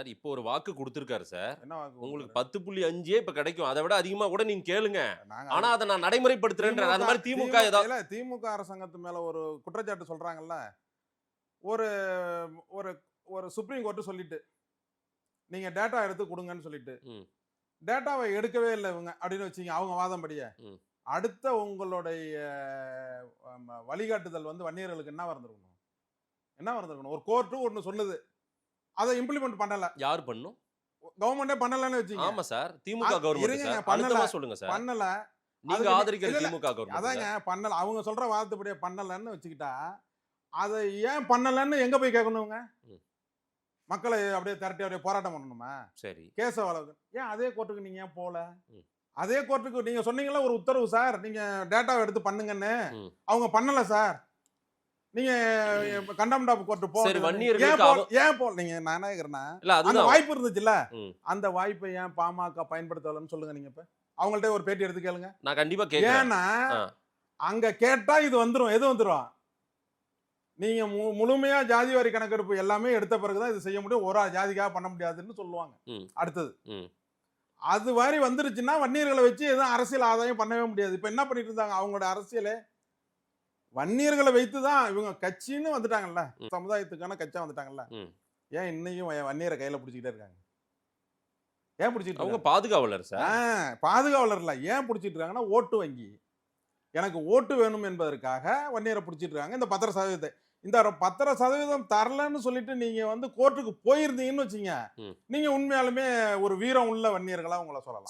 Sir இப்போ ஒரு வாக்கு குடுத்திருக்காரு சார். என்ன வாக்கு உங்களுக்கு குடுத்தாரு? 10.5 இப்ப கிடைக்கும். அத விட அதிகமா கூட நீங்க கேளுங்க. நாங்க ஆனா அது அத நான் நடைமுறைப்படுத்துறேன்றாரு. அது மாரி திமுக ஏதா இல்ல திமுக அரசாங்கத்து மேல ஒரு குற்றச்சாட்டு சொல்றாங்கல்ல. ஒரு ஒரு ஒரு சுப்ரீம் கோர்ட் சொல்லிட்டு, நீங்க டேட்டா எடுத்து குடுங்கன்னு சொல்லிட்டு. ம். டேட்டாவ எடுக்கவே இல்ல இவங்க அப்படின்னு வச்சுக்கங்க. அவங்க வாதம்படியே. ம். அடுத்த உங்களுடைய வழிகாட்டுதல் வந்து வன்னியர்களுக்கு என்னவா இருந்திருக்கணும்? என்னவா இருந்திருக்கணும்? ஒரு கோர்ட் ஒண்ணு சொல்லுது. அத இம்ப்ளிமெண்ட் பண்ணல. யார் பண்ணும்? கவர்மெண்டே பண்ணலன்னு வச்சுக்கங்க. ஆமா சார். திமுக கவர்மெண்ட் இருங்கங்க சார். பண்ணல. அழுத்தமா சொல்லுங்க சார். பண்ணல. நீங்க அதுக்கு ஆதரிக்கிற இல்ல, இல்ல. திமுக கவர்மெண்ட் அதாங்க சார். பண்ணல. அவங்க சொல்ற வாதத்துப்படியே பண்ணலன்னு வச்சுக்கிட்டா, அத ஏன் பண்ணலன்னு எங்க போய் கேட்கணுங்க? ம். மக்கள அப்படியே திரட்டி அப்படியே போராட்டம் பண்ணணுமா? சரி. கேஸ வளர்க்க ஏன் அதே கோர்ட்டுக்கு நீங்க ஏன் போல? ம். அதே கோர்ட்டுக்கு நீங்க சொன்னீங்கல்ல ஒரு உத்தரவு சார். நீங்க டேட்டாவ எடுத்து பண்ணுங்கன்னு. ம். அவங்க பண்ணல சார். நீங்க கண்டெம்ட் ஆஃப் கோர்ட் போக சரி வேண்டியது. வன்னியர்களுக்கு ஏன் போல நீங்க நான் என்ன கேக்குறேன்னா, இல்ல அந்த அதுதான். வாய்ப்பு இருந்துச்சுல்ல. ம். அந்த வாய்ப்பை ஏன் பாமக பயன்படுத்தலன்னு சொல்லுங்க நீங்க இப்ப. அவங்கள்ட்ட ஒரு பேட்டி எடுத்து கேளுங்க. நான் கண்டிப்பா கேட்கிறேன். ஏன்னா, ஆ. அங்க கேட்டா இது வந்துரும். எது வந்துரும்? நீங்க முழுமையா ஜாதி வாரி கணக்கெடுப்பு எல்லாமே எடுத்த பிறகு தான் இது செய்ய முடியும். ஒரு ஜாதிக்காக பண்ண முடியாதுன்னு சொல்லுவாங்க. ம். அடுத்தது. ம். அது மாரி வந்துருச்சுன்னா வன்னியர்களை வச்சு எதுவும் அரசியல் ஆதாயம் பண்ணவே முடியாது. இப்ப என்ன பண்ணிட்டு இருந்தாங்க? அவங்களோட அரசியலே வன்னியர்களை வைத்து தான் இவங்க கட்சின்னு வந்துட்டாங்கல்ல. ம். சமுதாயத்துக்கான கட்சியா வந்துட்டாங்கல்ல. ம். ஏன் இன்னையும் வன்னியரை கையில புடிச்சுக்கிட்டே இருக்காங்க? ஏன் புடிச்சிட்டு அவங்க இருக்காங்க? பாதுகாவலர் சார். பாதுகாவலர் இல்ல. ஏன் புடிச்சிட்டு இருக்காங்கன்னா, ஓட்டு வங்கி. எனக்கு ஓட்டு வேணும் என்பதற்காக வன்னியரை புடிச்சிட்டு இருக்காங்க. இந்த 10% இந்த 10% தரலன்னு சொல்லிட்டு நீங்க வந்து கோர்ட்டுக்கு போயிருந்தீங்கன்னு வச்சுக்கங்க. ம். நீங்க உண்மையாலுமே ஒரு வீரம் உள்ள வன்னியர்களா உங்கள சொல்லலாம்.